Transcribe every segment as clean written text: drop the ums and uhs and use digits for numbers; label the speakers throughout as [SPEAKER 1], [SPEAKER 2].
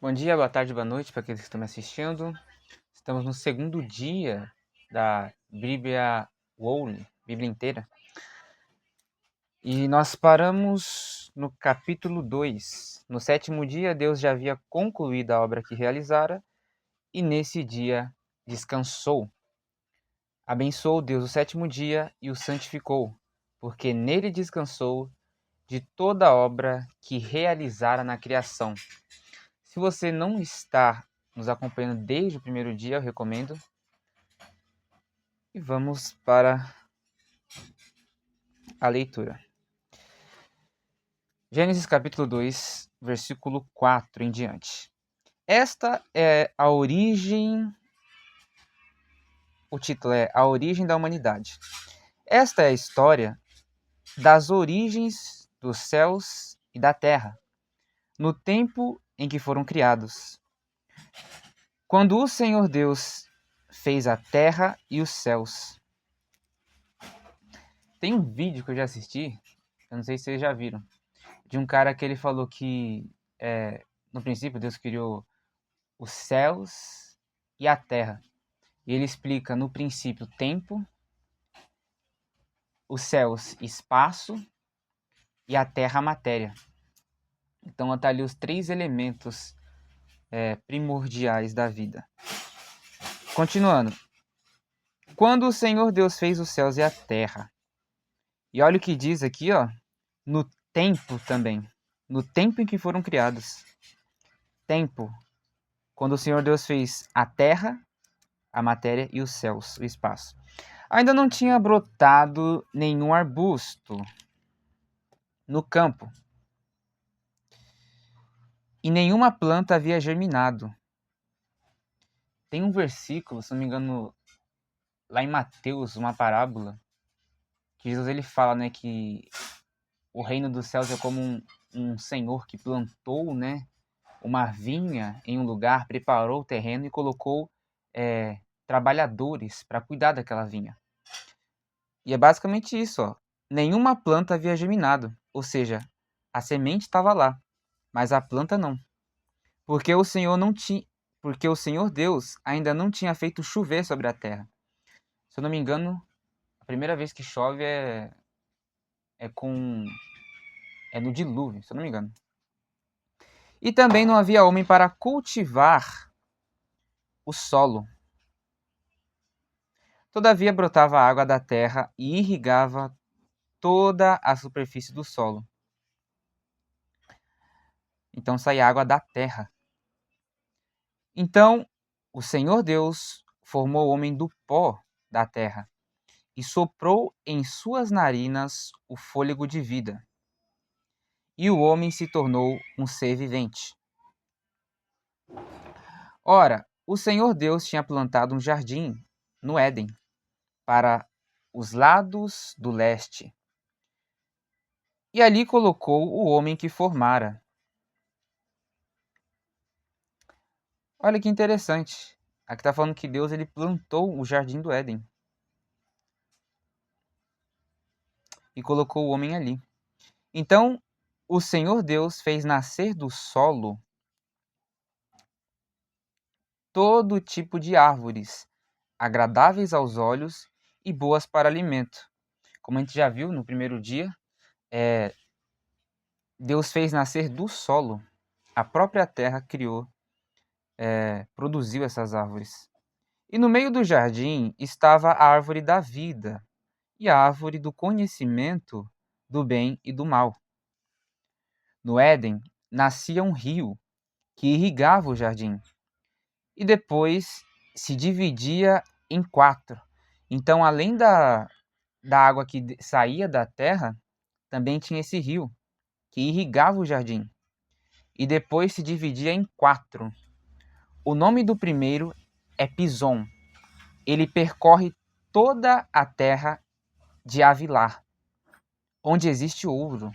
[SPEAKER 1] Bom dia, boa tarde, boa noite para aqueles que estão me assistindo. Estamos no segundo dia da Bíblia Whole, Bíblia inteira. E nós paramos no capítulo 2. No sétimo dia, Deus já havia concluído a obra que realizara e nesse dia descansou. Abençoou Deus o sétimo dia e o santificou, porque nele descansou de toda a obra que realizara na criação. Se você não está nos acompanhando desde o primeiro dia, eu recomendo. E vamos para a leitura. Gênesis capítulo 2, versículo 4 em diante. Esta é a origem, o título é A Origem da Humanidade. Esta é a história das origens dos céus e da terra, no tempo em que foram criados. Quando o Senhor Deus fez a terra e os céus. Tem um vídeo que eu já assisti, eu não sei se vocês já viram, de um cara que ele falou que no princípio Deus criou os céus e a terra. E ele explica no princípio tempo, os céus espaço e a terra matéria. Então está ali os três elementos primordiais da vida. Continuando. Quando o Senhor Deus fez os céus e a terra. E olha o que diz aqui, ó, no tempo também. No tempo em que foram criados. Tempo. Quando o Senhor Deus fez a terra, a matéria e os céus, o espaço. Ainda não tinha brotado nenhum arbusto no campo, e nenhuma planta havia germinado. Tem um versículo, se não me engano, lá em Mateus, uma parábola, que Jesus ele fala, né, que o reino dos céus é como um senhor que plantou, né, uma vinha em um lugar, preparou o terreno e colocou trabalhadores para cuidar daquela vinha. E é basicamente isso, ó. Nenhuma planta havia germinado, ou seja, a semente estava lá, mas a planta não. Porque o Senhor Deus ainda não tinha feito chover sobre a terra. Se eu não me engano, a primeira vez que chove é no dilúvio, se eu não me engano. E também não havia homem para cultivar o solo. Todavia brotava a água da terra e irrigava toda a superfície do solo. Então saía água da terra. Então o Senhor Deus formou o homem do pó da terra e soprou em suas narinas o fôlego de vida. E o homem se tornou um ser vivente. Ora, o Senhor Deus tinha plantado um jardim no Éden, para os lados do leste. E ali colocou o homem que formara. Olha que interessante. Aqui está falando que Deus ele plantou o jardim do Éden. E colocou o homem ali. Então, o Senhor Deus fez nascer do solo todo tipo de árvores, agradáveis aos olhos e boas para alimento. Como a gente já viu no primeiro dia, Deus fez nascer do solo. A própria terra criou, produziu essas árvores. E no meio do jardim estava a árvore da vida e a árvore do conhecimento do bem e do mal. No Éden nascia um rio que irrigava o jardim e depois se dividia em 4. Então, além da água que saía da terra, também tinha esse rio que irrigava o jardim e depois se dividia em 4. O nome do primeiro é Pison. Ele percorre toda a terra de Avilar, onde existe ouro.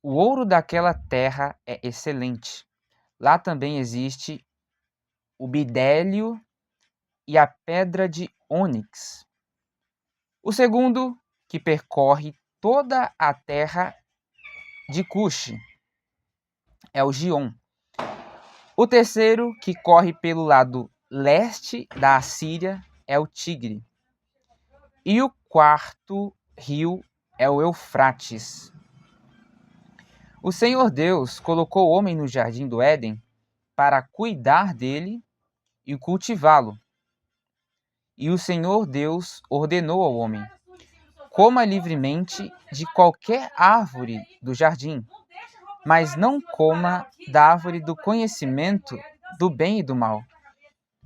[SPEAKER 1] O ouro daquela terra é excelente. Lá também existe o bidélio e a pedra de ônix. O segundo, que percorre toda a terra de Cuxi, é o Gion. O terceiro, que corre pelo lado leste da Assíria, é o Tigre. E o quarto rio é o Eufrates. O Senhor Deus colocou o homem no jardim do Éden para cuidar dele e cultivá-lo. E o Senhor Deus ordenou ao homem: coma livremente de qualquer árvore do jardim, mas não coma da árvore do conhecimento do bem e do mal.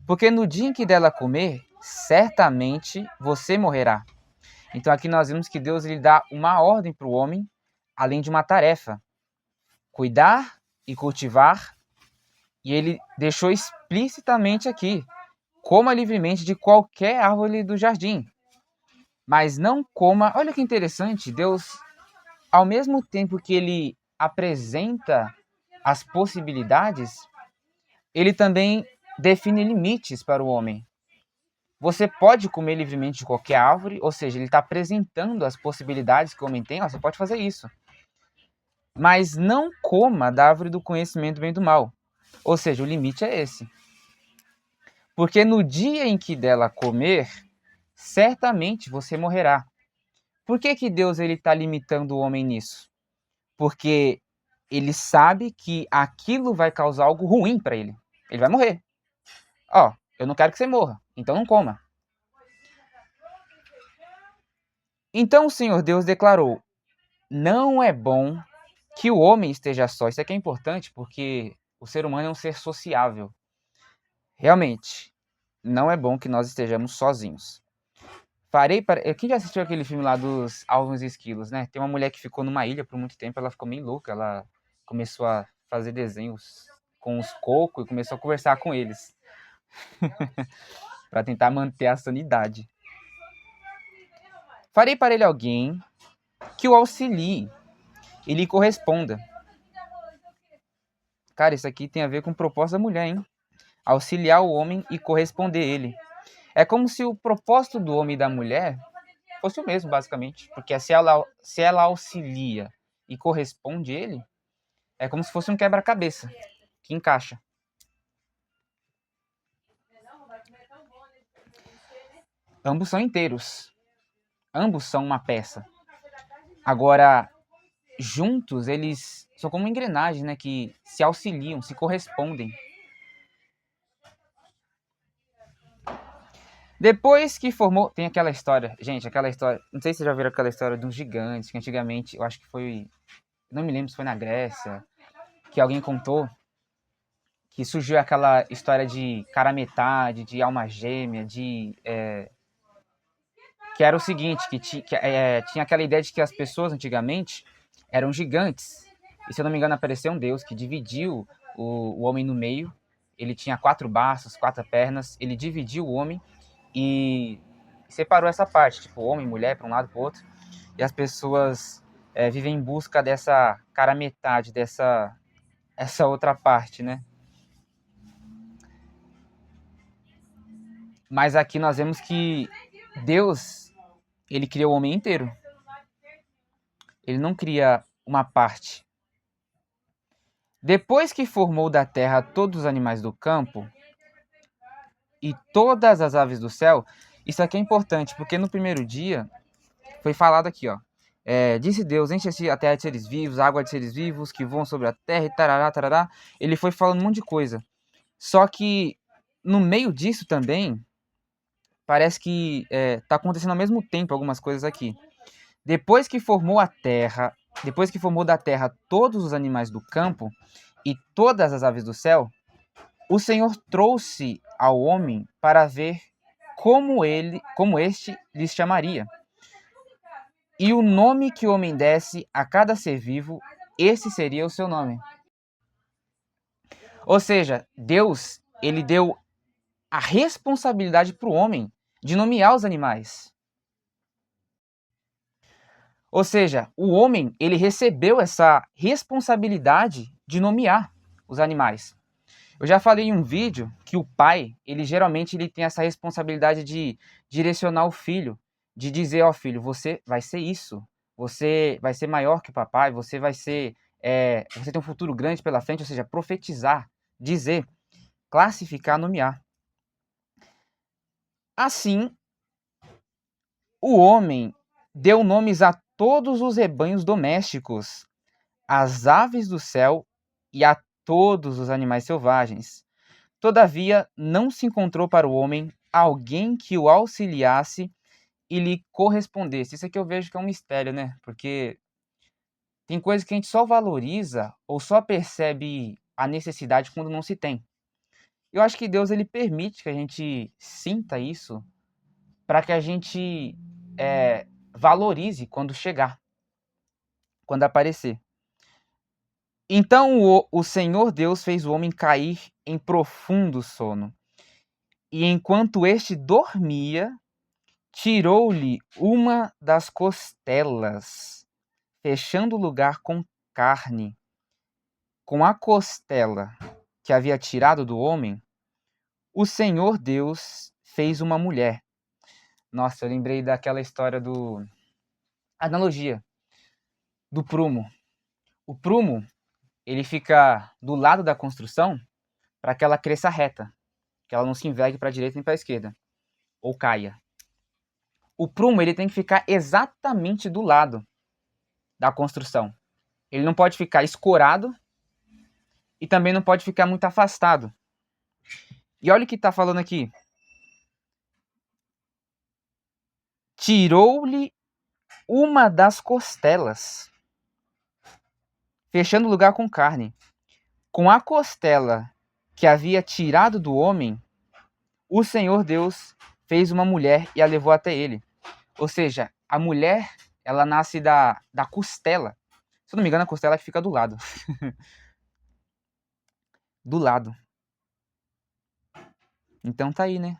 [SPEAKER 1] Porque no dia em que dela comer, certamente você morrerá. Então aqui nós vemos que Deus lhe dá uma ordem para o homem, além de uma tarefa: cuidar e cultivar. E ele deixou explicitamente aqui: coma livremente de qualquer árvore do jardim, mas não coma. Olha que interessante, Deus, ao mesmo tempo que ele apresenta as possibilidades, ele também define limites para o homem. Você pode comer livremente de qualquer árvore, ou seja, ele está apresentando as possibilidades que o homem tem. Ó, você pode fazer isso, mas não coma da árvore do conhecimento do bem e do mal. Ou seja, o limite é esse. Porque no dia em que dela comer, certamente você morrerá. Por que Deus está limitando o homem nisso? Porque ele sabe que aquilo vai causar algo ruim para ele. Ele vai morrer. Ó, eu não quero que você morra, então não coma. Então o Senhor Deus declarou: não é bom que o homem esteja só. Isso aqui é importante porque o ser humano é um ser sociável. Realmente, não é bom que nós estejamos sozinhos. Quem já assistiu aquele filme lá dos Alvos e Esquilos, né? Tem uma mulher que ficou numa ilha por muito tempo, ela ficou meio louca, ela começou a fazer desenhos com os cocos e começou a conversar com eles. para tentar manter a sanidade. Farei para ele alguém que o auxilie e lhe corresponda. Cara, isso aqui tem a ver com o propósito da mulher, hein? Auxiliar o homem e corresponder a ele. É como se o propósito do homem e da mulher fosse o mesmo, basicamente. Porque se ela auxilia e corresponde a ele, é como se fosse um quebra-cabeça que encaixa. Ambos são inteiros. Ambos são uma peça. Agora, juntos, eles são como engrenagens, né? Que se auxiliam, se correspondem. Depois que formou... Tem aquela história... Gente, aquela história... Não sei se vocês já viram aquela história de uns gigantes, que antigamente, eu acho que foi... Não me lembro se foi na Grécia, que alguém contou que surgiu aquela história de cara metade, de alma gêmea, que era o seguinte, que tinha aquela ideia de que as pessoas antigamente eram gigantes. E se eu não me engano apareceu um deus que dividiu o homem no meio. Ele tinha 4 braços, 4 pernas, ele dividiu o homem e separou essa parte, tipo homem, mulher, para um lado e para o outro. E as pessoas vivem em busca dessa cara metade, essa outra parte, né? Mas aqui nós vemos que Deus, ele cria o homem inteiro. Ele não cria uma parte. Depois que formou da terra todos os animais do campo e todas as aves do céu, isso aqui é importante, porque no primeiro dia foi falado aqui, ó. Disse Deus, enche a terra de seres vivos, água de seres vivos que voam sobre a terra e tarará, tarará. Ele foi falando um monte de coisa. Só que no meio disso também, parece que está acontecendo ao mesmo tempo algumas coisas aqui. Depois que formou da terra todos os animais do campo e todas as aves do céu, o Senhor trouxe ao homem para ver como este lhes chamaria. E o nome que o homem desse a cada ser vivo, esse seria o seu nome. Ou seja, Deus, ele deu a responsabilidade para o homem de nomear os animais. Ou seja, o homem, ele recebeu essa responsabilidade de nomear os animais. Eu já falei em um vídeo que o pai, ele geralmente tem essa responsabilidade de direcionar o filho, de dizer, ó filho, você vai ser isso, você vai ser maior que o papai, você vai ser, você tem um futuro grande pela frente, ou seja, profetizar, dizer, classificar, nomear. Assim, o homem deu nomes a todos os rebanhos domésticos, às aves do céu e a todos os animais selvagens. Todavia, não se encontrou para o homem alguém que o auxiliasse e lhe correspondesse. Isso aqui eu vejo que é um mistério, né? Porque tem coisas que a gente só valoriza ou só percebe a necessidade quando não se tem. Eu acho que Deus ele permite que a gente sinta isso para que a gente valorize quando chegar, quando aparecer. Então o Senhor Deus fez o homem cair em profundo sono. E enquanto este dormia, tirou-lhe uma das costelas, fechando o lugar com carne. Com a costela que havia tirado do homem, o Senhor Deus fez uma mulher. Nossa, eu lembrei daquela história do... analogia do prumo. O prumo, ele fica do lado da construção para que ela cresça reta, que ela não se envergue para a direita nem para a esquerda, ou caia. O prumo, ele tem que ficar exatamente do lado da construção. Ele não pode ficar escorado e também não pode ficar muito afastado. E olha o que está falando aqui. Tirou-lhe uma das costelas, fechando o lugar com carne. Com a costela que havia tirado do homem, o Senhor Deus fez uma mulher e a levou até ele. Ou seja, a mulher, ela nasce da costela. Se eu não me engano, a costela que fica do lado. Do lado. Então tá aí, né?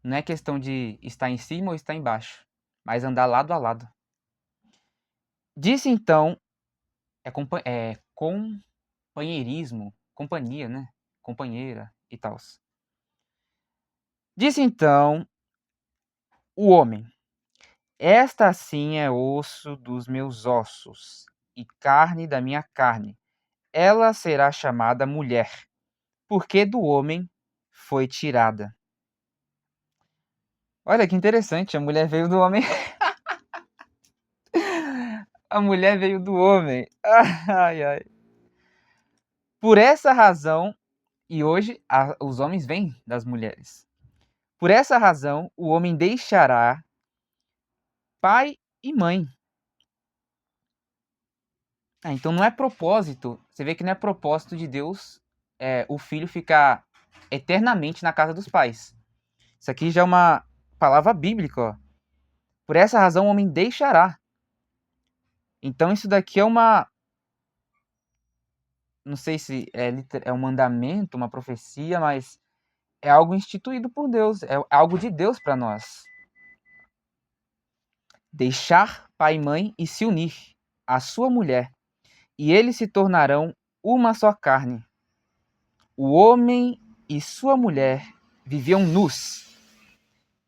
[SPEAKER 1] Não é questão de estar em cima ou estar embaixo, mas andar lado a lado. Disse então, companheirismo, companhia, né? Companheira e tal. Disse então o homem: esta sim é osso dos meus ossos e carne da minha carne. Ela será chamada mulher, porque do homem foi tirada. Olha que interessante, a mulher veio do homem. A mulher veio do homem. Ai, ai. Por essa razão, e hoje os homens vêm das mulheres. Por essa razão, o homem deixará pai e mãe. Então não é propósito, você vê que não é propósito de Deus o filho ficar eternamente na casa dos pais. Isso aqui já é uma palavra bíblica, ó. Por essa razão o homem deixará. Então isso daqui é uma... não sei se é um mandamento, uma profecia, mas é algo instituído por Deus, é algo de Deus para nós. Deixar pai e mãe e se unir à sua mulher, e eles se tornarão uma só carne. O homem e sua mulher viviam nus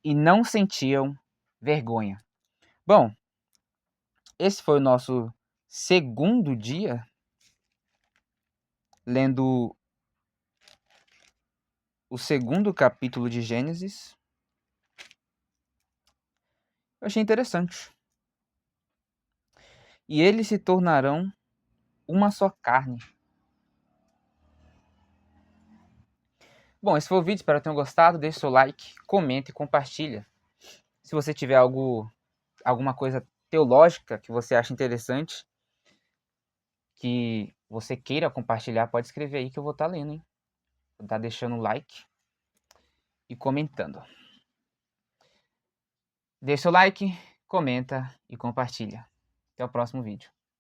[SPEAKER 1] e não sentiam vergonha. Bom, esse foi o nosso segundo dia lendo o segundo capítulo de Gênesis. Eu achei interessante. E eles se tornarão uma só carne. Bom, esse foi o vídeo, espero que tenham gostado. Deixe seu like, comenta e compartilha. Se você tiver alguma coisa teológica que você acha interessante, que você queira compartilhar, pode escrever aí que eu vou estar lendo, hein? Vou estar deixando o like e comentando. Deixa o like, comenta e compartilha. Até o próximo vídeo.